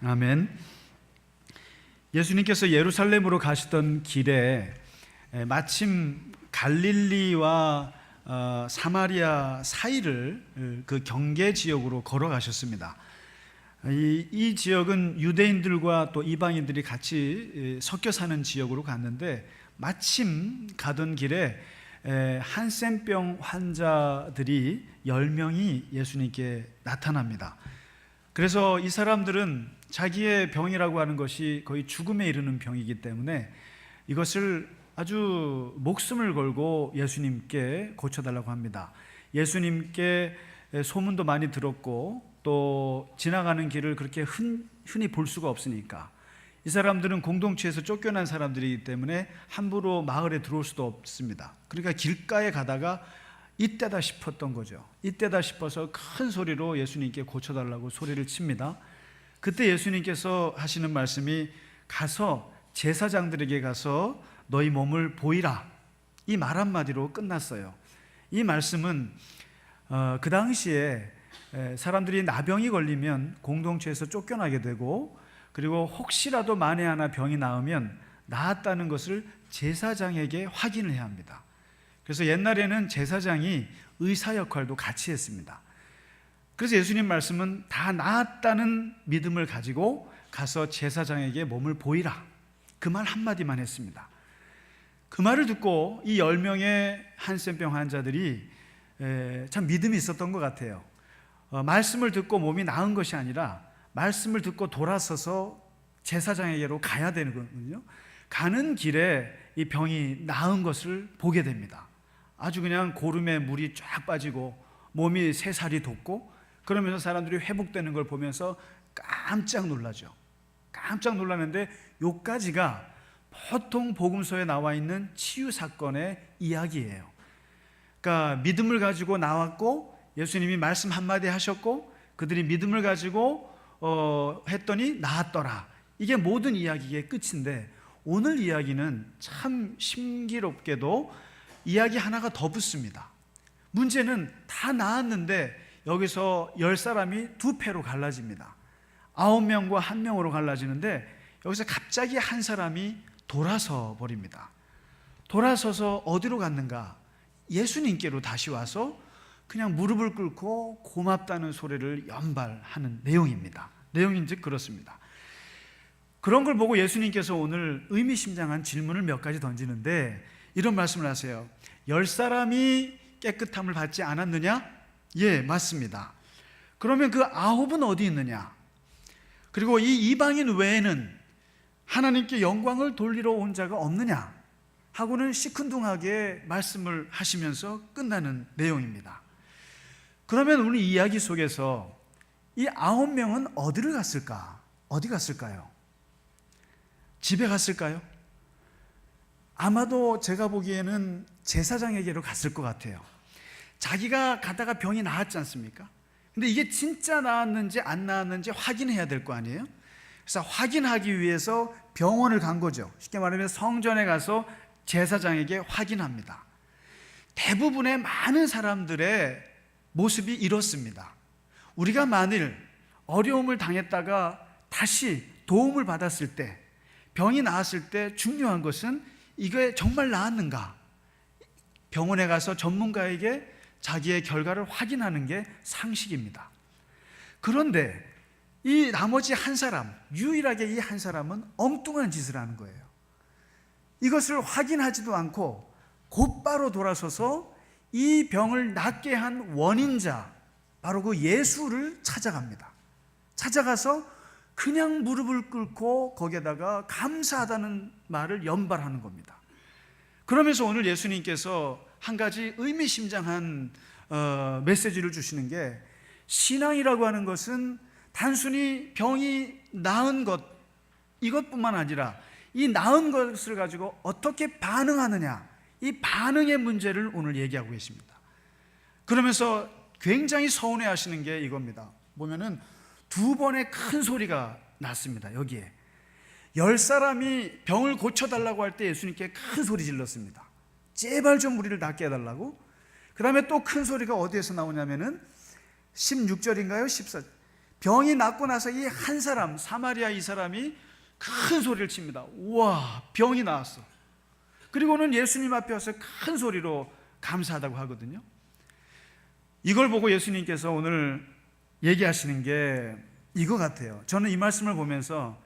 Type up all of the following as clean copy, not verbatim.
아멘. 예수님께서 예루살렘으로 가시던 길에 마침 갈릴리와 사마리아 사이를 그 경계 지역으로 걸어가셨습니다. 이 지역은 유대인들과 또 이방인들이 같이 섞여 사는 지역으로 갔는데, 마침 가던 길에 한센병 환자들이 10명이 예수님께 나타납니다. 그래서 이 사람들은 자기의 병이라고 하는 것이 거의 죽음에 이르는 병이기 때문에 이것을 아주 목숨을 걸고 예수님께 고쳐달라고 합니다. 예수님께 소문도 많이 들었고 또 지나가는 길을 그렇게 흔히 볼 수가 없으니까, 이 사람들은 공동체에서 쫓겨난 사람들이기 때문에 함부로 마을에 들어올 수도 없습니다. 그러니까 길가에 가다가 이때다 싶었던 거죠. 이때다 싶어서 큰 소리로 예수님께 고쳐달라고 소리를 칩니다. 그때 예수님께서 하시는 말씀이, 가서 제사장들에게 가서 너희 몸을 보이라, 이 말 한마디로 끝났어요. 이 말씀은 그 당시에 사람들이 나병이 걸리면 공동체에서 쫓겨나게 되고, 그리고 혹시라도 만에 하나 병이 나으면 나았다는 것을 제사장에게 확인을 해야 합니다. 그래서 옛날에는 제사장이 의사 역할도 같이 했습니다. 그래서 예수님 말씀은 다 나았다는 믿음을 가지고 가서 제사장에게 몸을 보이라, 그 말 한마디만 했습니다. 그 말을 듣고 이 10명의 한센병 환자들이 참 믿음이 있었던 것 같아요. 말씀을 듣고 몸이 나은 것이 아니라 말씀을 듣고 돌아서서 제사장에게로 가야 되는거든요. 가는 길에 이 병이 나은 것을 보게 됩니다. 아주 그냥 고름에 물이 쫙 빠지고 몸이 새살이 돋고, 그러면서 사람들이 회복되는 걸 보면서 깜짝 놀라죠. 깜짝 놀라는데, 요까지가 보통 복음서에 나와 있는 치유 사건의 이야기예요. 그러니까 믿음을 가지고 나왔고 예수님이 말씀 한마디 하셨고 그들이 믿음을 가지고 했더니 나았더라. 이게 모든 이야기의 끝인데, 오늘 이야기는 참 신기롭게도 이야기 하나가 더 붙습니다. 문제는 다 나았는데 여기서 10사람이 2패로 갈라집니다. 9명과 1명으로 갈라지는데, 여기서 갑자기 한 사람이 돌아서 버립니다. 돌아서서 어디로 갔는가? 예수님께로 다시 와서 그냥 무릎을 꿇고 고맙다는 소리를 연발하는 내용입니다. 내용인즉 그렇습니다. 그런 걸 보고 예수님께서 오늘 의미심장한 질문을 몇 가지 던지는데, 이런 말씀을 하세요. 10사람이 깨끗함을 받지 않았느냐? 예, 맞습니다. 그러면 그 9은 어디 있느냐? 그리고 이 이방인 외에는 하나님께 영광을 돌리러 온 자가 없느냐? 하고는 시큰둥하게 말씀을 하시면서 끝나는 내용입니다. 그러면 오늘 이 이야기 속에서 이 9명은 어디를 갔을까? 어디 갔을까요? 집에 갔을까요? 아마도 제가 보기에는 제사장에게로 갔을 것 같아요. 자기가 가다가 병이 나았지 않습니까? 근데 이게 진짜 나았는지 안 나았는지 확인해야 될 거 아니에요? 그래서 확인하기 위해서 병원을 간 거죠. 쉽게 말하면 성전에 가서 제사장에게 확인합니다. 대부분의 많은 사람들의 모습이 이렇습니다. 우리가 만일 어려움을 당했다가 다시 도움을 받았을 때, 병이 나았을 때 중요한 것은 이게 정말 나았는가? 병원에 가서 전문가에게 자기의 결과를 확인하는 게 상식입니다. 그런데 이 나머지 한 사람, 유일하게 이 한 사람은 엉뚱한 짓을 하는 거예요. 이것을 확인하지도 않고 곧바로 돌아서서 이 병을 낫게 한 원인자, 바로 그 예수를 찾아갑니다. 찾아가서 그냥 무릎을 꿇고 거기에다가 감사하다는 말을 연발하는 겁니다. 그러면서 오늘 예수님께서 한 가지 의미심장한 메시지를 주시는 게, 신앙이라고 하는 것은 단순히 병이 나은 것, 이것뿐만 아니라 이 나은 것을 가지고 어떻게 반응하느냐, 이 반응의 문제를 오늘 얘기하고 계십니다. 그러면서 굉장히 서운해 하시는 게 이겁니다. 보면은 2번의 큰 소리가 났습니다. 여기에 10사람이 병을 고쳐달라고 할 때 예수님께 큰 소리 질렀습니다. 제발 좀 우리를 낫게 해달라고. 그 다음에 또 큰 소리가 어디에서 나오냐면은 16절인가요? 14절. 병이 낫고 나서 이 한 사람, 사마리아 이 사람이 큰 소리를 칩니다. 우와, 병이 나았어. 그리고는 예수님 앞에 와서 큰 소리로 감사하다고 하거든요. 이걸 보고 예수님께서 오늘 얘기하시는 게 이거 같아요. 저는 이 말씀을 보면서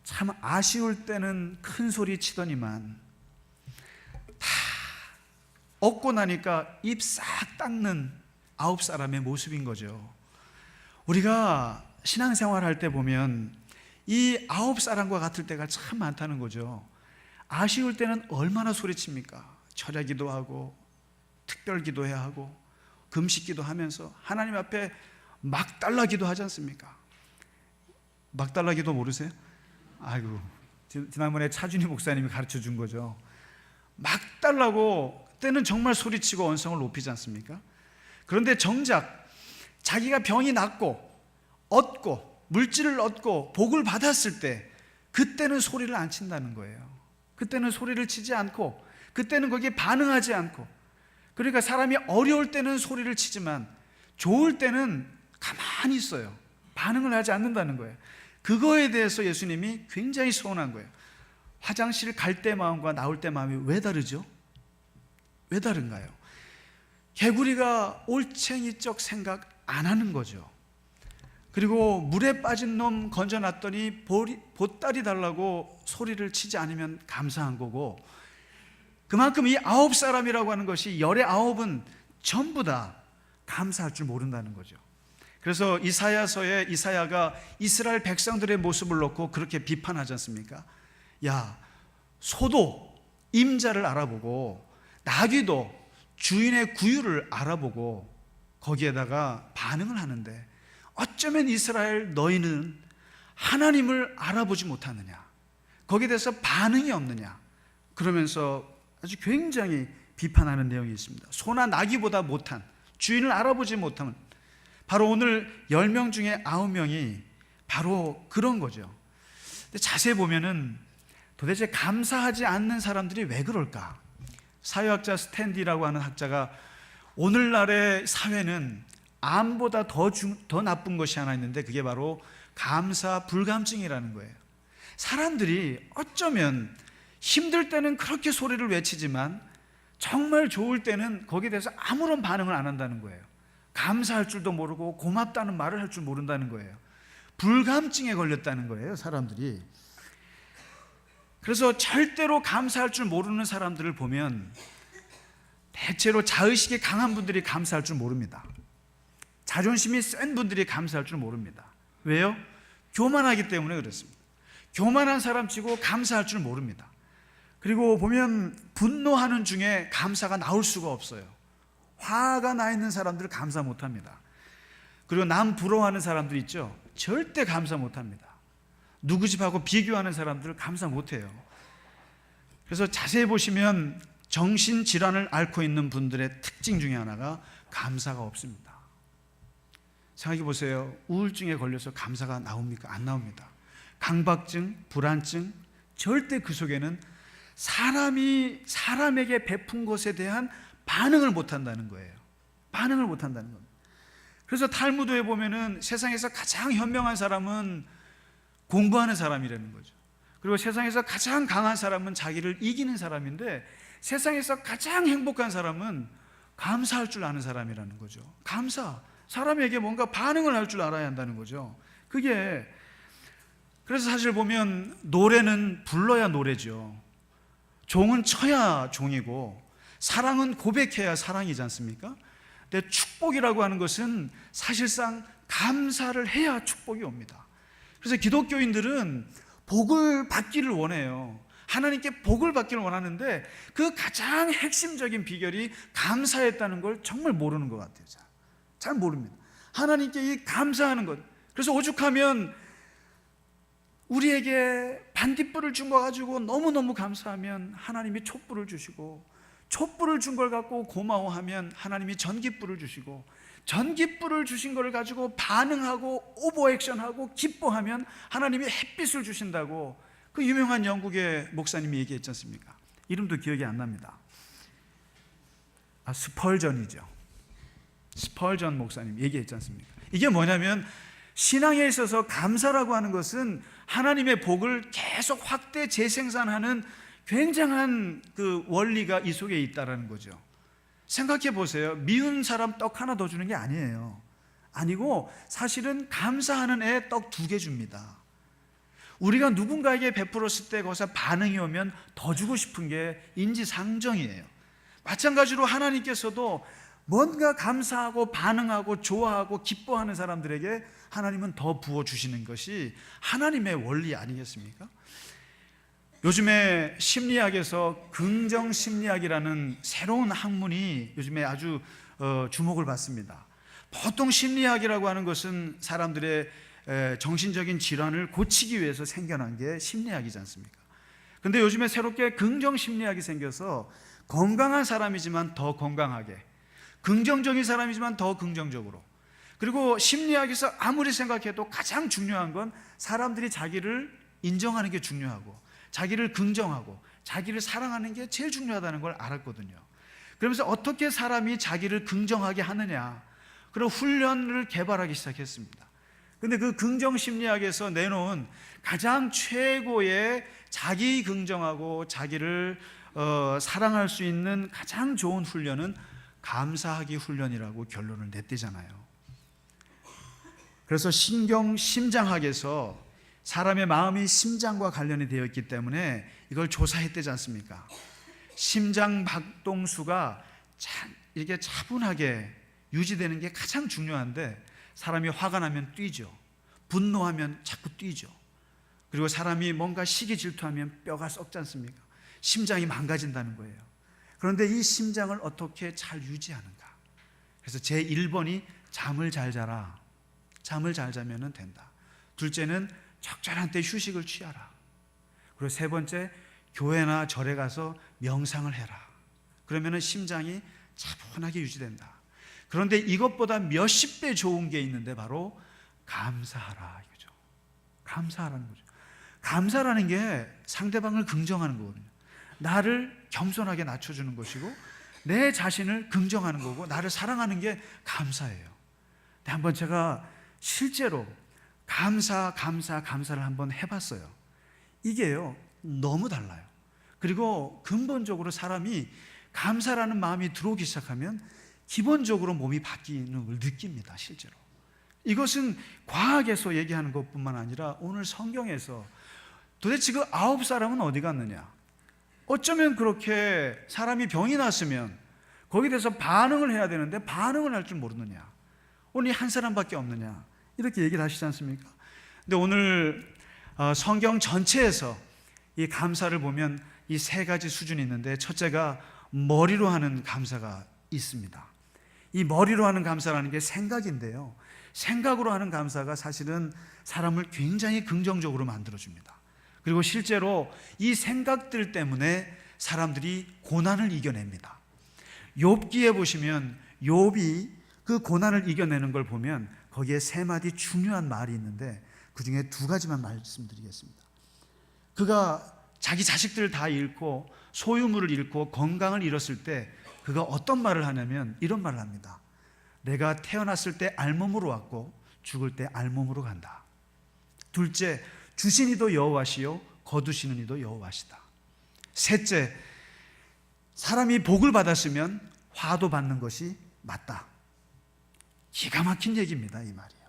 참 아쉬울 때는 큰 소리 치더니만 다 얻고 나니까 입 싹 닦는 9사람의 모습인 거죠. 우리가 신앙생활 할 때 보면 이 9사람과 같을 때가 참 많다는 거죠. 아쉬울 때는 얼마나 소리칩니까? 철야 기도하고 특별 기도해야 하고 금식 기도하면서 하나님 앞에 막달라 기도하지 않습니까? 막달라 기도 모르세요? 아이고, 지난번에 차준희 목사님이 가르쳐 준 거죠. 막달라고 그때는 정말 소리치고 언성을 높이지 않습니까? 그런데 정작 자기가 병이 낫고 얻고 물질을 얻고 복을 받았을 때 그때는 소리를 안 친다는 거예요. 그때는 소리를 치지 않고 그때는 거기에 반응하지 않고, 그러니까 사람이 어려울 때는 소리를 치지만 좋을 때는 가만히 있어요. 반응을 하지 않는다는 거예요. 그거에 대해서 예수님이 굉장히 서운한 거예요. 화장실 갈 때 마음과 나올 때 마음이 왜 다르죠? 왜 다른가요? 개구리가 올챙이적 생각 안 하는 거죠. 그리고 물에 빠진 놈 건져놨더니 보따리 달라고 소리를 치지 않으면 감사한 거고, 그만큼 이 9사람이라고 하는 것이 열의 9은 전부 다 감사할 줄 모른다는 거죠. 그래서 이사야서에 이사야가 이스라엘 백성들의 모습을 놓고 그렇게 비판하지 않습니까? 야, 소도 임자를 알아보고 나귀도 주인의 구유를 알아보고 거기에다가 반응을 하는데 어쩌면 이스라엘 너희는 하나님을 알아보지 못하느냐, 거기에 대해서 반응이 없느냐, 그러면서 아주 굉장히 비판하는 내용이 있습니다. 소나 나귀보다 못한, 주인을 알아보지 못하면, 바로 오늘 10명 중에 9명이 바로 그런 거죠. 근데 자세히 보면은 도대체 감사하지 않는 사람들이 왜 그럴까? 사회학자 스탠디라고 하는 학자가 오늘날의 사회는 암보다 더 나쁜 것이 하나 있는데 그게 바로 감사 불감증이라는 거예요. 사람들이 어쩌면 힘들 때는 그렇게 소리를 외치지만 정말 좋을 때는 거기에 대해서 아무런 반응을 안 한다는 거예요. 감사할 줄도 모르고 고맙다는 말을 할 줄 모른다는 거예요. 불감증에 걸렸다는 거예요, 사람들이. 그래서 절대로 감사할 줄 모르는 사람들을 보면 대체로 자의식이 강한 분들이 감사할 줄 모릅니다. 자존심이 센 분들이 감사할 줄 모릅니다. 왜요? 교만하기 때문에 그렇습니다. 교만한 사람치고 감사할 줄 모릅니다. 그리고 보면 분노하는 중에 감사가 나올 수가 없어요. 화가 나 있는 사람들은 감사 못합니다. 그리고 남 부러워하는 사람들 있죠? 절대 감사 못합니다. 누구 집하고 비교하는 사람들은 감사 못해요. 그래서 자세히 보시면 정신질환을 앓고 있는 분들의 특징 중에 하나가 감사가 없습니다. 생각해 보세요. 우울증에 걸려서 감사가 나옵니까? 안 나옵니다. 강박증, 불안증, 절대 그 속에는 사람이 사람에게 베푼 것에 대한 반응을 못한다는 거예요. 반응을 못한다는 겁니다. 그래서 탈무드에 보면은 세상에서 가장 현명한 사람은 공부하는 사람이라는 거죠. 그리고 세상에서 가장 강한 사람은 자기를 이기는 사람인데 세상에서 가장 행복한 사람은 감사할 줄 아는 사람이라는 거죠. 감사, 사람에게 뭔가 반응을 할 줄 알아야 한다는 거죠. 그게, 그래서 사실 보면 노래는 불러야 노래죠. 종은 쳐야 종이고 사랑은 고백해야 사랑이지 않습니까? 근데 축복이라고 하는 것은 사실상 감사를 해야 축복이 옵니다. 그래서 기독교인들은 복을 받기를 원해요. 하나님께 복을 받기를 원하는데 그 가장 핵심적인 비결이 감사했다는 걸 정말 모르는 것 같아요. 잘 모릅니다. 하나님께 이 감사하는 것. 그래서 오죽하면 우리에게 반딧불을 준 거 가지고 너무너무 감사하면 하나님이 촛불을 주시고, 촛불을 준 걸 갖고 고마워하면 하나님이 전깃불을 주시고, 전깃불을 주신 걸 가지고 반응하고 오버액션하고 기뻐하면 하나님이 햇빛을 주신다고 그 유명한 영국의 목사님이 얘기했지 않습니까? 이름도 기억이 안 납니다. 스펄전이죠. 스펄전 목사님 얘기했지 않습니까? 이게 뭐냐면 신앙에 있어서 감사라고 하는 것은 하나님의 복을 계속 확대 재생산하는 굉장한 그 원리가 이 속에 있다라는 거죠. 생각해 보세요. 미운 사람 떡 하나 더 주는 게 아니에요. 아니고 사실은 감사하는 애 떡 2개 줍니다. 우리가 누군가에게 베풀었을 때 거기서 반응이 오면 더 주고 싶은 게 인지상정이에요. 마찬가지로 하나님께서도 뭔가 감사하고 반응하고 좋아하고 기뻐하는 사람들에게 하나님은 더 부어주시는 것이 하나님의 원리 아니겠습니까? 요즘에 심리학에서 긍정심리학이라는 새로운 학문이 요즘에 아주 주목을 받습니다. 보통 심리학이라고 하는 것은 사람들의 정신적인 질환을 고치기 위해서 생겨난 게 심리학이지 않습니까? 근데 요즘에 새롭게 긍정심리학이 생겨서 건강한 사람이지만 더 건강하게, 긍정적인 사람이지만 더 긍정적으로, 그리고 심리학에서 아무리 생각해도 가장 중요한 건 사람들이 자기를 인정하는 게 중요하고 자기를 긍정하고 자기를 사랑하는 게 제일 중요하다는 걸 알았거든요. 그러면서 어떻게 사람이 자기를 긍정하게 하느냐, 그런 훈련을 개발하기 시작했습니다. 근데 그 긍정심리학에서 내놓은 가장 최고의 자기 긍정하고 자기를 사랑할 수 있는 가장 좋은 훈련은 감사하기 훈련이라고 결론을 냈대잖아요. 그래서 심장학에서 사람의 마음이 심장과 관련이 되어 있기 때문에 이걸 조사했대지 않습니까? 심장 박동수가 이렇게 차분하게 유지되는 게 가장 중요한데, 사람이 화가 나면 뛰죠. 분노하면 자꾸 뛰죠. 그리고 사람이 뭔가 시기 질투하면 뼈가 썩지 않습니까? 심장이 망가진다는 거예요. 그런데 이 심장을 어떻게 잘 유지하는가? 그래서 제1번이 잠을 잘 자라. 잠을 잘 자면 된다. 둘째는 적절한 때 휴식을 취하라. 그리고 세 번째, 교회나 절에 가서 명상을 해라. 그러면 심장이 차분하게 유지된다. 그런데 이것보다 몇십 배 좋은 게 있는데 바로 감사하라 이거죠. 감사하라는 거죠. 감사라는 게 상대방을 긍정하는 거거든요. 나를 겸손하게 낮춰주는 것이고 내 자신을 긍정하는 거고 나를 사랑하는 게 감사예요. 근데 한번 제가 실제로 감사를 한번 해봤어요. 이게요 너무 달라요. 그리고 근본적으로 사람이 감사라는 마음이 들어오기 시작하면 기본적으로 몸이 바뀌는 걸 느낍니다. 실제로 이것은 과학에서 얘기하는 것뿐만 아니라 오늘 성경에서 도대체 그 9사람은 어디 갔느냐, 어쩌면 그렇게 사람이 병이 났으면 거기에 대해서 반응을 해야 되는데 반응을 할 줄 모르느냐, 오늘 한 사람밖에 없느냐, 이렇게 얘기를 하시지 않습니까? 근데 오늘 성경 전체에서 이 감사를 보면 이 3가지 수준이 있는데, 첫째가 머리로 하는 감사가 있습니다. 이 머리로 하는 감사라는 게 생각인데요, 생각으로 하는 감사가 사실은 사람을 굉장히 긍정적으로 만들어줍니다. 그리고 실제로 이 생각들 때문에 사람들이 고난을 이겨냅니다. 욥기에 보시면 욥이 그 고난을 이겨내는 걸 보면 거기에 3마디 중요한 말이 있는데 그 중에 2가지만 말씀드리겠습니다. 그가 자기 자식들을 다 잃고 소유물을 잃고 건강을 잃었을 때 그가 어떤 말을 하냐면 이런 말을 합니다. 내가 태어났을 때 알몸으로 왔고 죽을 때 알몸으로 간다. 둘째, 주신 이도 여호와시요 거두시는 이도 여호와시다. 셋째, 사람이 복을 받았으면 화도 받는 것이 맞다. 기가 막힌 얘기입니다. 이 말이에요.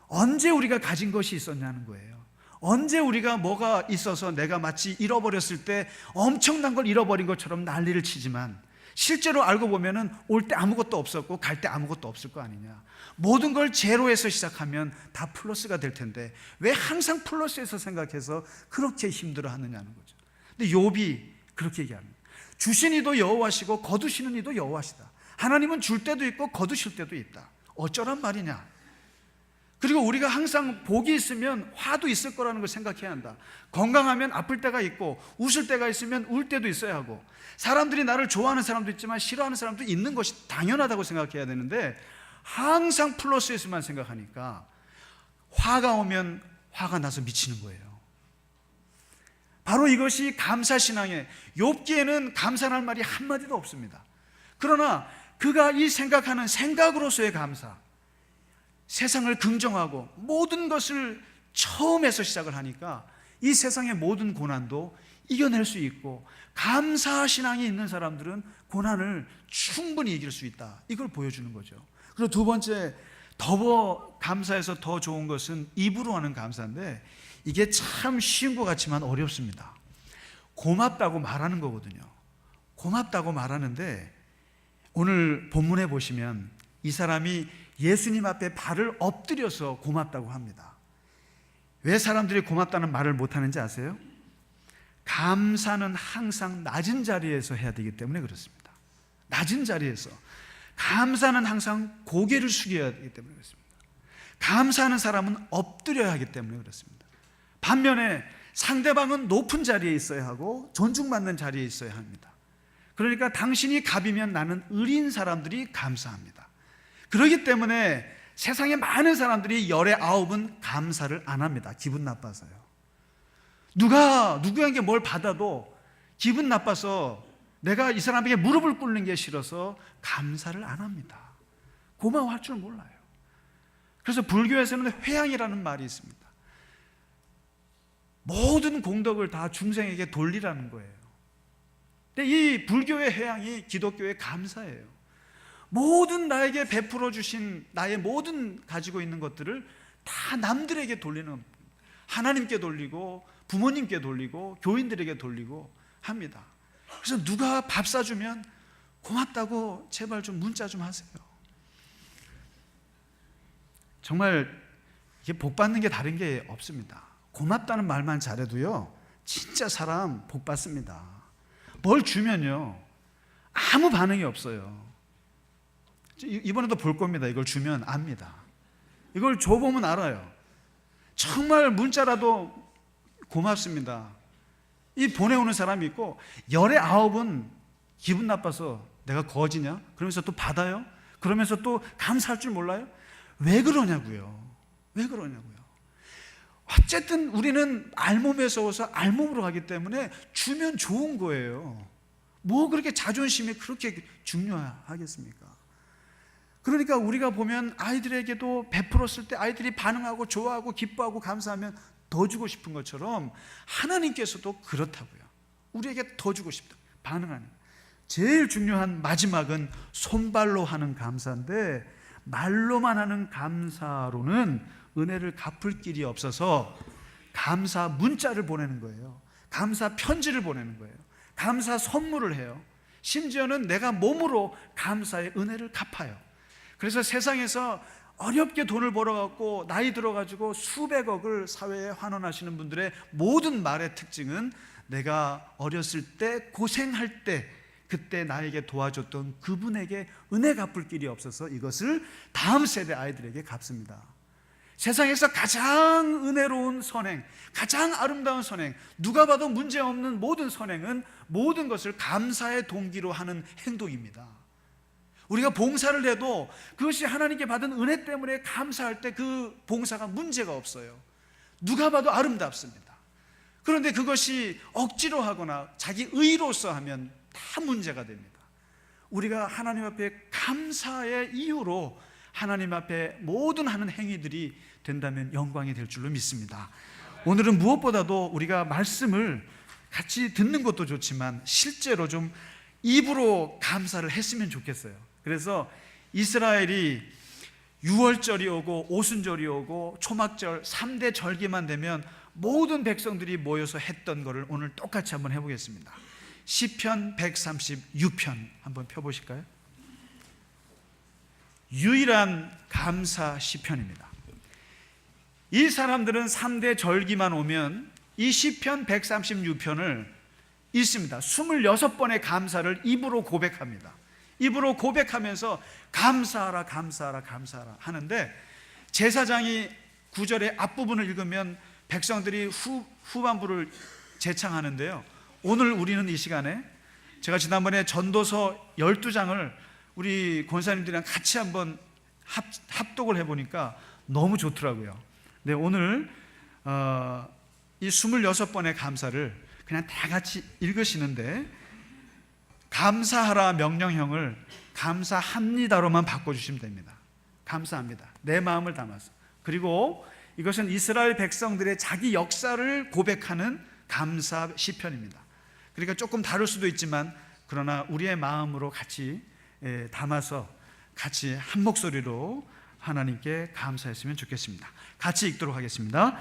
언제 우리가 가진 것이 있었냐는 거예요. 언제 우리가 뭐가 있어서 내가 마치 잃어버렸을 때 엄청난 걸 잃어버린 것처럼 난리를 치지만 실제로 알고 보면은 올 때 아무것도 없었고 갈 때 아무것도 없을 거 아니냐. 모든 걸 제로에서 시작하면 다 플러스가 될 텐데 왜 항상 플러스에서 생각해서 그렇게 힘들어 하느냐는 거죠. 근데 욥이 그렇게 얘기합니다. 주신 이도 여호와시고 거두시는 이도 여호와시다. 하나님은 줄 때도 있고 거두실 때도 있다. 어쩌란 말이냐. 그리고 우리가 항상 복이 있으면 화도 있을 거라는 걸 생각해야 한다. 건강하면 아플 때가 있고 웃을 때가 있으면 울 때도 있어야 하고 사람들이 나를 좋아하는 사람도 있지만 싫어하는 사람도 있는 것이 당연하다고 생각해야 되는데 항상 플러스에서만 생각하니까 화가 오면 화가 나서 미치는 거예요. 바로 이것이 감사신앙의 욥기에는 감사할 말이 한마디도 없습니다. 그러나 그가 이 생각하는 생각으로서의 감사, 세상을 긍정하고 모든 것을 처음에서 시작을 하니까 이 세상의 모든 고난도 이겨낼 수 있고, 감사 신앙이 있는 사람들은 고난을 충분히 이길 수 있다, 이걸 보여주는 거죠. 그리고 두 번째, 더 감사해서 더 좋은 것은 입으로 하는 감사인데, 이게 참 쉬운 것 같지만 어렵습니다. 고맙다고 말하는 거거든요. 고맙다고 말하는데, 오늘 본문에 보시면 이 사람이 예수님 앞에 발을 엎드려서 고맙다고 합니다. 왜 사람들이 고맙다는 말을 못하는지 아세요? 감사는 항상 낮은 자리에서 해야 되기 때문에 그렇습니다. 낮은 자리에서. 감사는 항상 고개를 숙여야 하기 때문에 그렇습니다. 감사하는 사람은 엎드려야 하기 때문에 그렇습니다. 반면에 상대방은 높은 자리에 있어야 하고 존중받는 자리에 있어야 합니다. 그러니까 당신이 갑이면 나는 을인 사람들이 감사합니다. 그렇기 때문에 세상에 많은 사람들이 열의 아홉은 감사를 안 합니다. 기분 나빠서요. 누구에게 뭘 받아도 기분 나빠서 내가 이 사람에게 무릎을 꿇는 게 싫어서 감사를 안 합니다. 고마워할 줄 몰라요. 그래서 불교에서는 회양이라는 말이 있습니다. 모든 공덕을 다 중생에게 돌리라는 거예요. 근데 이 불교의 회양이 기독교의 감사예요. 모든 나에게 베풀어 주신 나의 모든 가지고 있는 것들을 다 남들에게 돌리는, 하나님께 돌리고 부모님께 돌리고 교인들에게 돌리고 합니다. 그래서 누가 밥 사주면 고맙다고 제발 좀 문자 좀 하세요. 정말 이게 복 받는 게 다른 게 없습니다. 고맙다는 말만 잘해도요, 진짜 사람 복 받습니다. 뭘 주면요, 아무 반응이 없어요. 이번에도 볼 겁니다. 이걸 주면 압니다. 이걸 줘보면 알아요. 정말 문자라도 고맙습니다, 이 보내오는 사람이 있고, 열의 아홉은 기분 나빠서 내가 거지냐? 그러면서 또 받아요? 그러면서 또 감사할 줄 몰라요? 왜 그러냐고요. 왜 그러냐고요. 어쨌든 우리는 알몸에서 오서 알몸으로 가기 때문에 주면 좋은 거예요. 뭐 그렇게 자존심이 그렇게 중요하겠습니까? 그러니까 우리가 보면 아이들에게도 베풀었을 때 아이들이 반응하고 좋아하고 기뻐하고 감사하면 더 주고 싶은 것처럼 하나님께서도 그렇다고요. 우리에게 더 주고 싶다, 반응하는. 제일 중요한 마지막은 손발로 하는 감사인데, 말로만 하는 감사로는 은혜를 갚을 길이 없어서 감사 문자를 보내는 거예요. 감사 편지를 보내는 거예요. 감사 선물을 해요. 심지어는 내가 몸으로 감사의 은혜를 갚아요. 그래서 세상에서 어렵게 돈을 벌어갖고 나이 들어가지고 수백억을 사회에 환원하시는 분들의 모든 말의 특징은, 내가 어렸을 때 고생할 때 그때 나에게 도와줬던 그분에게 은혜 갚을 길이 없어서 이것을 다음 세대 아이들에게 갚습니다. 세상에서 가장 은혜로운 선행, 가장 아름다운 선행, 누가 봐도 문제없는 모든 선행은 모든 것을 감사의 동기로 하는 행동입니다. 우리가 봉사를 해도 그것이 하나님께 받은 은혜 때문에 감사할 때 그 봉사가 문제가 없어요. 누가 봐도 아름답습니다. 그런데 그것이 억지로 하거나 자기 의로서 하면 다 문제가 됩니다. 우리가 하나님 앞에 감사의 이유로 하나님 앞에 모든 하는 행위들이 된다면 영광이 될 줄로 믿습니다. 오늘은 무엇보다도 우리가 말씀을 같이 듣는 것도 좋지만 실제로 좀 입으로 감사를 했으면 좋겠어요. 그래서 이스라엘이 유월절이 오고 오순절이 오고 초막절 3대 절기만 되면 모든 백성들이 모여서 했던 것을 오늘 똑같이 한번 해보겠습니다. 시편 136편 한번 펴보실까요? 유일한 감사 시편입니다. 이 사람들은 3대 절기만 오면 이 시편 136편을 읽습니다. 26번의 감사를 입으로 고백합니다. 입으로 고백하면서 감사하라 감사하라 감사하라 하는데, 제사장이 9절의 앞부분을 읽으면 백성들이 후반부를 재창하는데요. 오늘 우리는 이 시간에, 제가 지난번에 전도서 12장을 우리 권사님들이랑 같이 한번 합독을 해보니까 너무 좋더라고요. 네, 오늘 이 26번의 감사를 그냥 다 같이 읽으시는데, 감사하라 명령형을 감사합니다로만 바꿔주시면 됩니다. 감사합니다. 내 마음을 담아서. 그리고 이것은 이스라엘 백성들의 자기 역사를 고백하는 감사 시편입니다. 그러니까 조금 다를 수도 있지만 그러나 우리의 마음으로 같이 담아서 같이 한 목소리로 하나님께 감사했으면 좋겠습니다. 같이 읽도록 하겠습니다.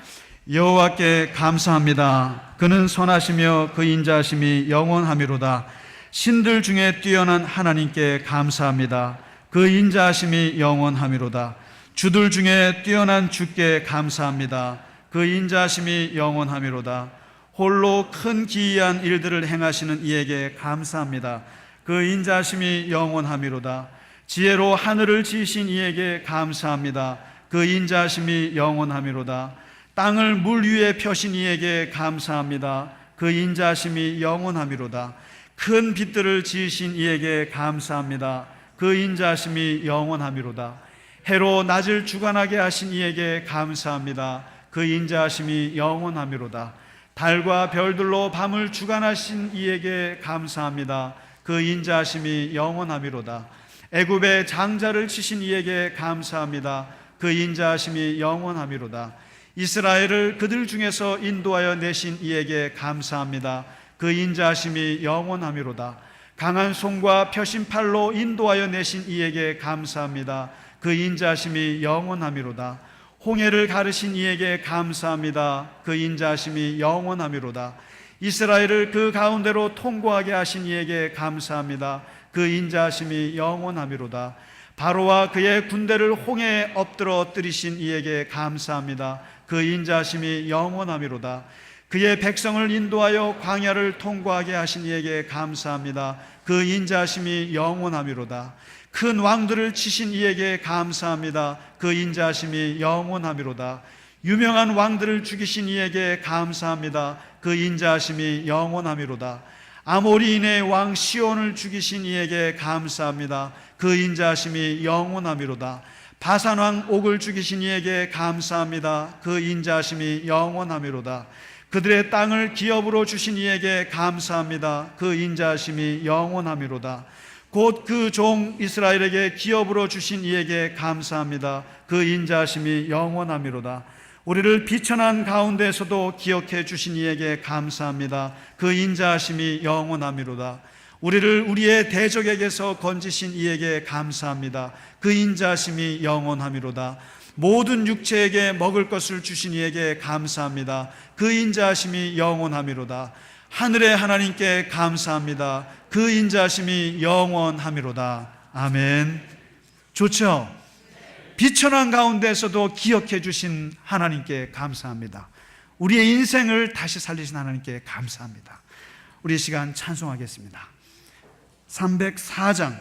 여호와께 감사합니다. 그는 선하시며 그 인자하심이 영원하미로다. 신들 중에 뛰어난 하나님께 감사합니다. 그 인자하심이 영원하미로다. 주들 중에 뛰어난 주께 감사합니다. 그 인자하심이 영원하미로다. 홀로 큰 기이한 일들을 행하시는 이에게 감사합니다. 그 인자하심이 영원하미로다. 지혜로 하늘을 지으신 이에게 감사합니다. 그 인자하심이 영원하미로다. 땅을 물 위에 펴신 이에게 감사합니다. 그 인자하심이 영원하미로다. 큰 빛들을 지으신 이에게 감사합니다. 그 인자하심이 영원하미로다. 해로 낮을 주관하게 하신 이에게 감사합니다. 그 인자하심이 영원하미로다. 달과 별들로 밤을 주관하신 이에게 감사합니다. 그 인자하심이 영원하미로다. 애굽의 장자를 치신 이에게 감사합니다. 그 인자하심이 영원하미로다. 이스라엘을 그들 중에서 인도하여 내신 이에게 감사합니다. 그 인자하심이 영원하미로다. 강한 손과 펴신 팔로 인도하여 내신 이에게 감사합니다. 그 인자하심이 영원하미로다. 홍해를 가르신 이에게 감사합니다. 그 인자하심이 영원하미로다. 이스라엘을 그 가운데로 통과하게 하신 이에게 감사합니다. 그 인자하심이 영원하미로다. 바로와 그의 군대를 홍해에 엎드러 뜨리신 이에게 감사합니다. 그 인자하심이 영원하미로다. 그의 백성을 인도하여 광야를 통과하게 하신 이에게 감사합니다. 그 인자하심이 영원하미로다. 큰 왕들을 치신 이에게 감사합니다. 그 인자하심이 영원하미로다. 유명한 왕들을 죽이신 이에게 감사합니다. 그 인자하심이 영원하미로다. 아모리인의 왕 시온을 죽이신 이에게 감사합니다. 그 인자하심이 영원하미로다. 바산 왕 옥을 죽이신 이에게 감사합니다. 그 인자하심이 영원하미로다. 그들의 땅을 기업으로 주신 이에게 감사합니다. 그 인자하심이 영원하미로다. 곧 그 종 이스라엘에게 기업으로 주신 이에게 감사합니다. 그 인자하심이 영원하미로다. 우리를 비천한 가운데에서도 기억해 주신 이에게 감사합니다. 그 인자하심이 영원하미로다. 우리를 우리의 대적에게서 건지신 이에게 감사합니다. 그 인자하심이 영원하미로다. 모든 육체에게 먹을 것을 주신 이에게 감사합니다. 그 인자하심이 영원하미로다. 하늘의 하나님께 감사합니다. 그 인자하심이 영원하미로다. 아멘. 좋죠? 비천한 가운데에서도 기억해 주신 하나님께 감사합니다. 우리의 인생을 다시 살리신 하나님께 감사합니다. 우리 시간 찬송하겠습니다. 304장